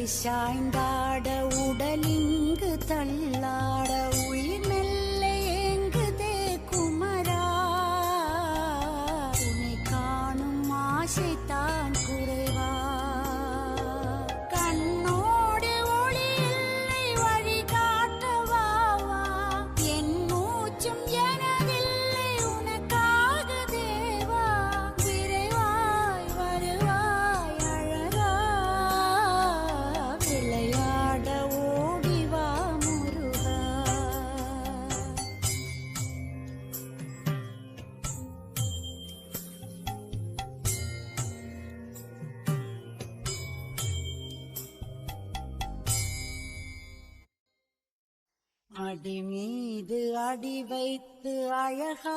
சாய்ந்தாட உடலிங்கு தள்ளாட உயிர் மெல்ல ஏங்குதே குமரா உன்னை காணும் ஆசைத்தான் குறைவா கண்ணோடு ஒளி இல்லை வழி காட்டவாவா என் மூச்சும் எனதில்லை உனக்காக தேவா விரைவாய் வருவாய் அழகா விளையாட ஓடிவா முருகா அடி மீது அடி வைத்து அழகா